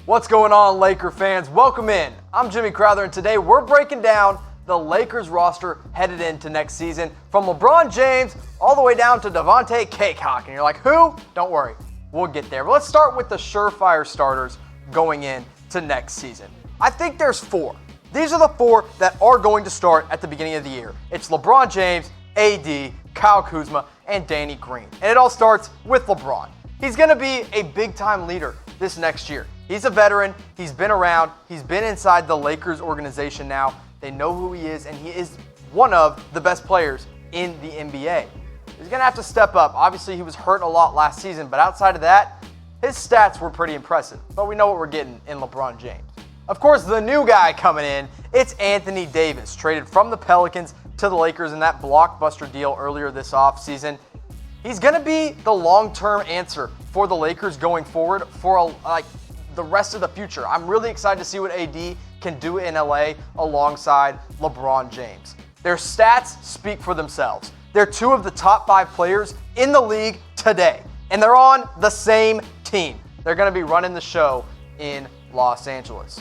What's going on, Laker fans? Welcome in. I'm Jimmy Crowther, and today we're breaking down the Lakers roster headed into next season, from LeBron James all the way down to Devontae Cacok. And you're like, who? Don't worry, we'll get there. But let's start with the surefire starters going in to next season. I think there's four. These are the four that are going to start at the beginning of the year. It's LeBron James, AD, Kyle Kuzma, and Danny Green. And it all starts with LeBron. He's going to be a big-time leader this next year. He's a veteran. He's been around. He's been inside the Lakers organization now. They know who he is, and he is one of the best players in the NBA. He's going to have to step up. Obviously, he was hurt a lot last season, but outside of that, his stats were pretty impressive. But we know what we're getting in LeBron James. Of course, the new guy coming in, it's Anthony Davis, traded from the Pelicans to the Lakers in that blockbuster deal earlier this offseason. He's going to be the long-term answer for the Lakers going forward for the rest of the future. I'm really excited to see what AD can do in LA alongside LeBron James. Their stats speak for themselves. They're two of the top 5 players in the league today, and they're on the same team. They're going to be running the show in Los Angeles.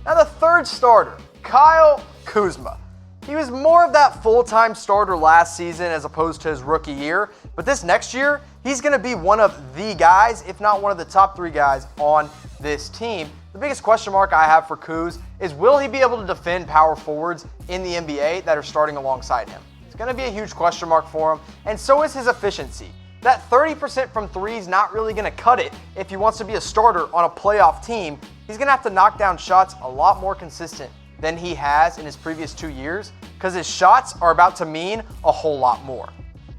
Now the third starter, Kyle Kuzma. He was more of that full-time starter last season as opposed to his rookie year, but this next year, he's going to be one of the guys, if not one of the top 3 guys on this team. The biggest question mark I have for Kuz is, will he be able to defend power forwards in the NBA that are starting alongside him? It's going to be a huge question mark for him, and so is his efficiency. That 30% from 3 is not really going to cut it if he wants to be a starter on a playoff team. He's going to have to knock down shots a lot more consistent than he has in his previous 2 years, because his shots are about to mean a whole lot more.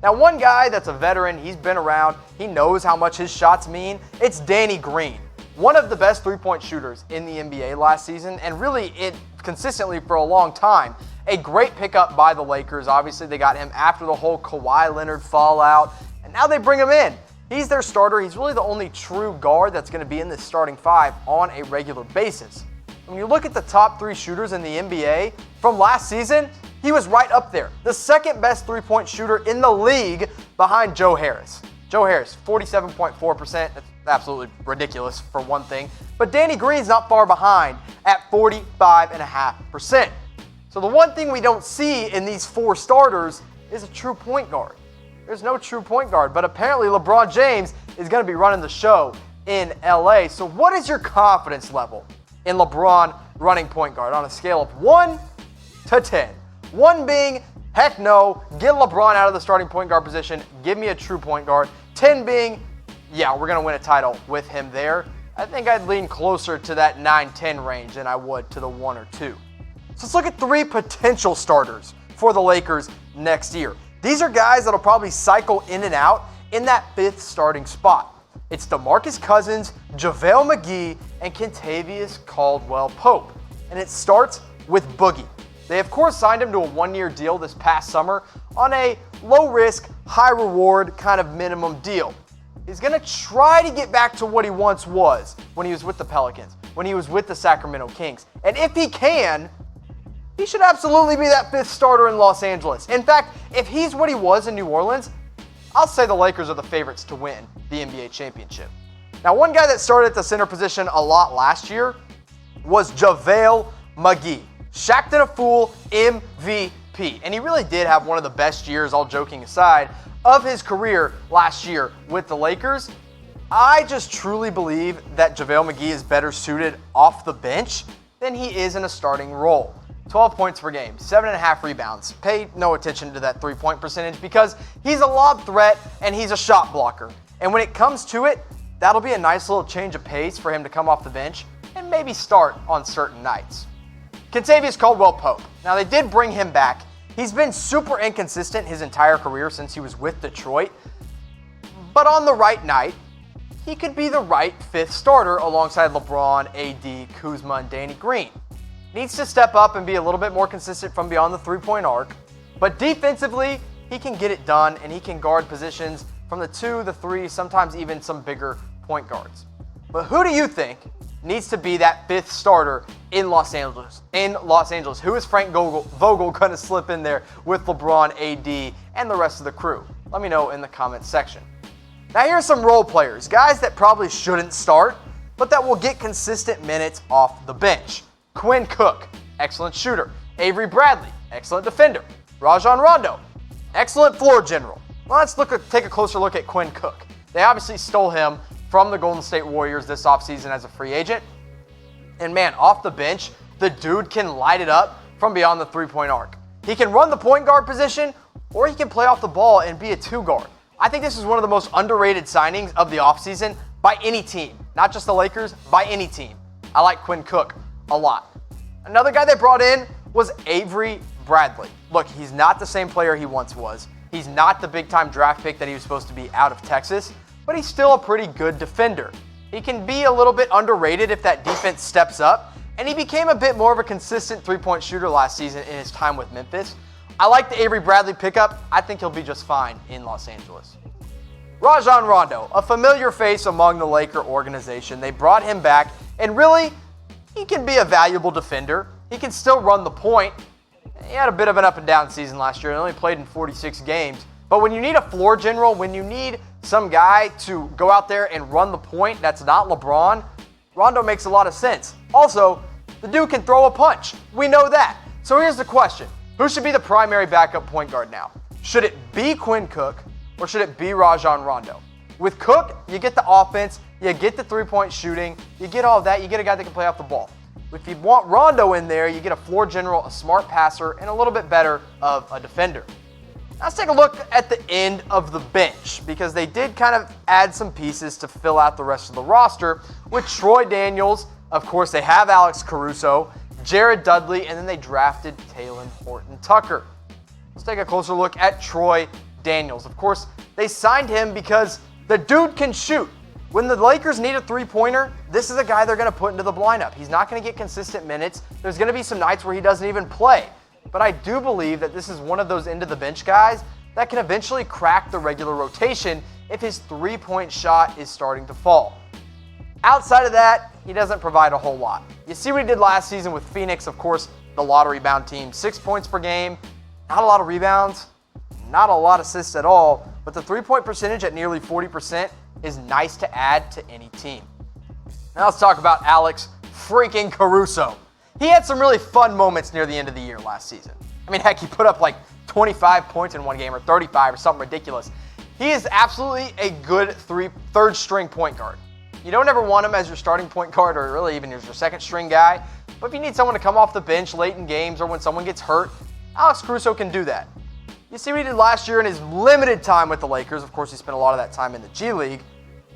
Now, one guy that's a veteran, he's been around, he knows how much his shots mean, it's Danny Green. One of the best three-point shooters in the NBA last season, and really it consistently for a long time. A great pickup by the Lakers. Obviously, they got him after the whole Kawhi Leonard fallout, and now they bring him in. He's their starter. He's really the only true guard that's going to be in this starting 5 on a regular basis. When you look at the top 3 shooters in the NBA from last season, he was right up there. The second best three-point shooter in the league behind Joe Harris. Joe Harris, 47.4%. That's absolutely ridiculous for one thing. But Danny Green's not far behind at 45.5%. So the one thing we don't see in these 4 starters is a true point guard. There's no true point guard, but apparently LeBron James is going to be running the show in LA. So what is your confidence level in LeBron running point guard on a scale of 1 to 10? 1 being, heck no, get LeBron out of the starting point guard position, give me a true point guard. 10 being, yeah, we're going to win a title with him there. I think I'd lean closer to that 9-10 range than I would to the 1 or 2. So let's look at 3 potential starters for the Lakers next year. These are guys that'll probably cycle in and out in that 5th starting spot. It's DeMarcus Cousins, JaVale McGee, and Kentavious Caldwell-Pope. And it starts with Boogie. They, of course, signed him to a 1-year deal this past summer on a low-risk, high-reward kind of minimum deal. He's going to try to get back to what he once was when he was with the Pelicans, when he was with the Sacramento Kings. And if he can, he should absolutely be that 5th starter in Los Angeles. In fact, if he's what he was in New Orleans, I'll say the Lakers are the favorites to win the NBA championship. Now, one guy that started at the center position a lot last year was JaVale McGee. Shaqtin' a Fool MVP. And he really did have one of the best years, all joking aside, of his career last year with the Lakers. I just truly believe that JaVale McGee is better suited off the bench than he is in a starting role. 12 points per game, 7.5 rebounds. Pay no attention to that 3-point percentage because he's a lob threat and he's a shot blocker. And when it comes to it, that'll be a nice little change of pace for him to come off the bench and maybe start on certain nights. Kentavious Caldwell-Pope. Now, they did bring him back. He's been super inconsistent his entire career since he was with Detroit. But on the right night, he could be the right 5th starter alongside LeBron, AD, Kuzma, and Danny Green. Needs to step up and be a little bit more consistent from beyond the 3-point arc. But defensively, he can get it done, and he can guard positions from the 2, the 3, sometimes even some bigger point guards. But who do you think needs to be that 5th starter in Los Angeles? Who is Frank Vogel going to slip in there with LeBron, AD, and the rest of the crew? Let me know in the comments section. Now, here are some role players, guys that probably shouldn't start, but that will get consistent minutes off the bench. Quinn Cook, excellent shooter. Avery Bradley, excellent defender. Rajon Rondo, excellent floor general. Well, let's take a closer look at Quinn Cook. They obviously stole him from the Golden State Warriors this offseason as a free agent. And man, off the bench, the dude can light it up from beyond the three-point arc. He can run the point guard position, or he can play off the ball and be a two guard. I think this is one of the most underrated signings of the offseason by any team. Not just the Lakers, by any team. I like Quinn Cook a lot. Another guy they brought in was Avery Bradley. Look, he's not the same player he once was. He's not the big-time draft pick that he was supposed to be out of Texas, but he's still a pretty good defender. He can be a little bit underrated if that defense steps up, and he became a bit more of a consistent three-point shooter last season in his time with Memphis. I like the Avery Bradley pickup. I think he'll be just fine in Los Angeles. Rajon Rondo, a familiar face among the Laker organization. They brought him back, and really, he can be a valuable defender. He can still run the point. He had a bit of an up-and-down season last year. He only played in 46 games. But when you need a floor general, when you need some guy to go out there and run the point that's not LeBron, Rondo makes a lot of sense. Also, the dude can throw a punch. We know that. So here's the question. Who should be the primary backup point guard now? Should it be Quinn Cook or should it be Rajon Rondo? With Cook, you get the offense, you get the three-point shooting, you get all that, you get a guy that can play off the ball. If you want Rondo in there, you get a floor general, a smart passer, and a little bit better of a defender. Now let's take a look at the end of the bench because they did kind of add some pieces to fill out the rest of the roster with Troy Daniels. Of course, they have Alex Caruso, Jared Dudley, and then they drafted Talen Horton-Tucker. Let's take a closer look at Troy Daniels. Of course, they signed him because the dude can shoot. When the Lakers need a three-pointer, this is a guy they're going to put into the lineup. He's not going to get consistent minutes. There's going to be some nights where he doesn't even play. But I do believe that this is one of those end-of-the-bench guys that can eventually crack the regular rotation if his three-point shot is starting to fall. Outside of that, he doesn't provide a whole lot. You see what he did last season with Phoenix, of course, the lottery-bound team. 6 points per game, not a lot of rebounds, not a lot of assists at all, but the three-point percentage at nearly 40% is nice to add to any team. Now let's talk about Alex freaking Caruso. He had some really fun moments near the end of the year last season. I mean, heck, he put up like 25 points in one game or 35 or something ridiculous. He is absolutely a good third-string point guard. You don't ever want him as your starting point guard or really even as your second-string guy, but if you need someone to come off the bench late in games or when someone gets hurt, Alex Caruso can do that. You see what he did last year in his limited time with the Lakers. Of course, he spent a lot of that time in the G League.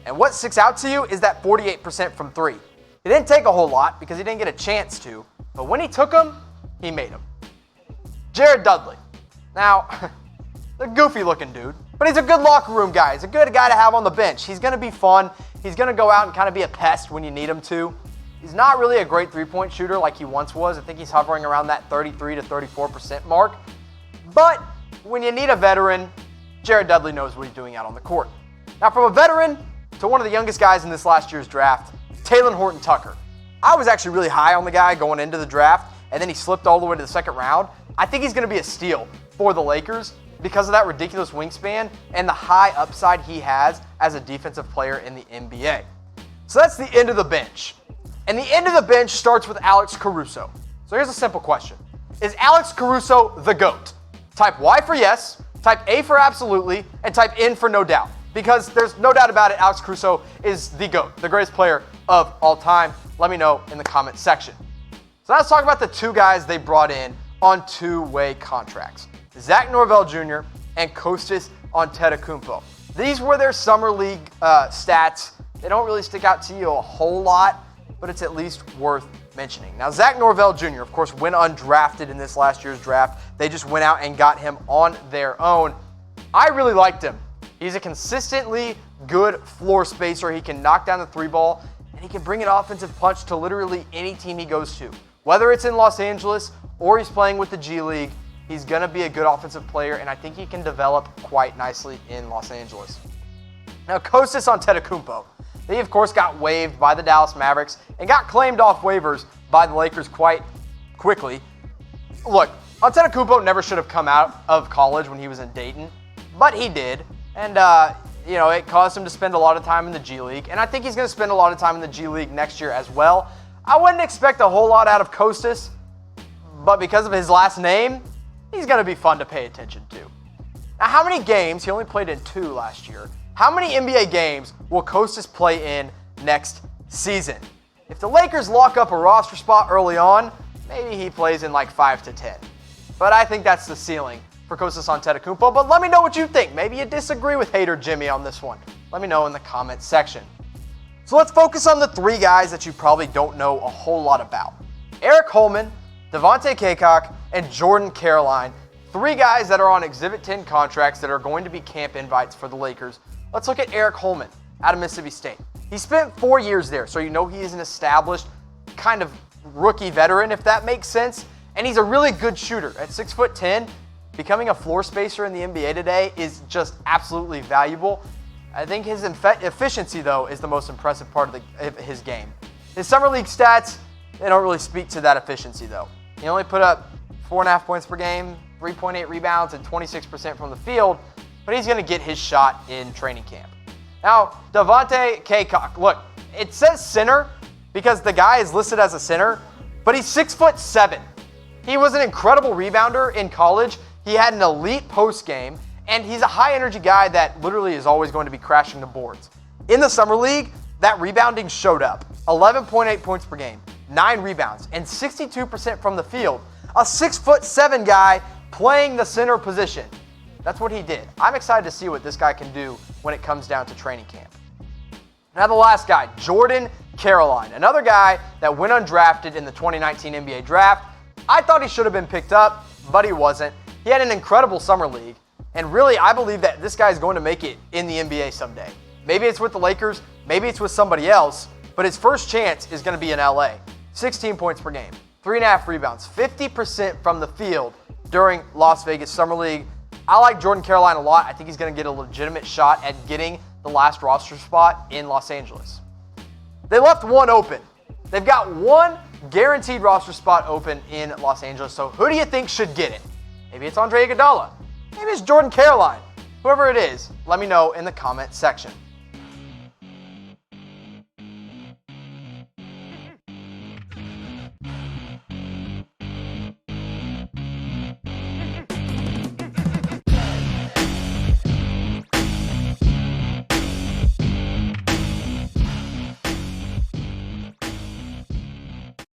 And what sticks out to you is that 48% from three. He didn't take a whole lot because he didn't get a chance to, but when he took them, he made them. Jared Dudley. Now, a goofy-looking dude, but he's a good locker room guy. He's a good guy to have on the bench. He's going to be fun. He's going to go out and kind of be a pest when you need him to. He's not really a great three-point shooter like he once was. I think he's hovering around that 33 to 34% mark. But when you need a veteran, Jared Dudley knows what he's doing out on the court. Now, from a veteran to one of the youngest guys in this last year's draft, Talen Horton-Tucker. I was actually really high on the guy going into the draft, and then he slipped all the way to the second round. I think he's going to be a steal for the Lakers because of that ridiculous wingspan and the high upside he has as a defensive player in the NBA. So that's the end of the bench. And the end of the bench starts with Alex Caruso. So here's a simple question. Is Alex Caruso the GOAT? Type Y for yes, type A for absolutely, and type N for no doubt. Because there's no doubt about it, Alex Caruso is the GOAT, the greatest player of all time. Let me know in the comment section. So now let's talk about the two guys they brought in on two-way contracts. Zach Norvell Jr. and Kostas Antetokounmpo. These were their summer league stats. They don't really stick out to you a whole lot, but it's at least worth mentioning. Now, Zach Norvell Jr., of course, went undrafted in this last year's draft. They just went out and got him on their own. I really liked him. He's a consistently good floor spacer. He can knock down the three ball, and he can bring an offensive punch to literally any team he goes to. Whether it's in Los Angeles or he's playing with the G League, he's going to be a good offensive player, and I think he can develop quite nicely in Los Angeles. Now, Kostas Antetokounmpo. They, of course, got waived by the Dallas Mavericks and got claimed off waivers by the Lakers quite quickly. Look, Antetokounmpo never should have come out of college when he was in Dayton, but he did. And it caused him to spend a lot of time in the G League, and I think he's going to spend a lot of time in the G League next year as well. I wouldn't expect a whole lot out of Kostas, but because of his last name, he's going to be fun to pay attention to. Now, how many games, he only played in 2 last year, how many NBA games will Kostas play in next season? If the Lakers lock up a roster spot early on, maybe he plays in like 5 to 10. But I think that's the ceiling for Kostas Antetokounmpo. But let me know what you think. Maybe you disagree with Hater Jimmy on this one. Let me know in the comments section. So let's focus on the 3 guys that you probably don't know a whole lot about. Aric Holman, Devontae Cacok, and Jordan Caroline. 3 guys that are on Exhibit 10 contracts that are going to be camp invites for the Lakers. Let's look at Aric Holman out of Mississippi State. He spent 4 years there, so you know he is an established kind of rookie veteran, if that makes sense. And he's a really good shooter. At 6'10", becoming a floor spacer in the NBA today is just absolutely valuable. I think his efficiency, though, is the most impressive part of his game. His summer league stats, they don't really speak to that efficiency, though. He only put up 4.5 points per game, 3.8 rebounds, and 26% from the field, but he's going to get his shot in training camp. Now, Devontae Cacok. Look, it says center because the guy is listed as a center, but he's 6'7". He was an incredible rebounder in college. He had an elite post game, and he's a high-energy guy that literally is always going to be crashing the boards. In the summer league, that rebounding showed up. 11.8 points per game, 9 rebounds, and 62% from the field. A 6'7" guy playing the center position. That's what he did. I'm excited to see what this guy can do when it comes down to training camp. Now the last guy, Jordan Caroline, another guy that went undrafted in the 2019 NBA draft. I thought he should have been picked up, but he wasn't. He had an incredible summer league, and really I believe that this guy is going to make it in the NBA someday. Maybe it's with the Lakers, maybe it's with somebody else, but his first chance is going to be in LA. 16 points per game, 3.5 rebounds, 50% from the field during Las Vegas Summer League. I like Jordan Caroline a lot. I think he's going to get a legitimate shot at getting the last roster spot in Los Angeles. They left one open. They've got one guaranteed roster spot open in Los Angeles. So who do you think should get it? Maybe it's Andre Iguodala. Maybe it's Jordan Caroline. Whoever it is, let me know in the comment section.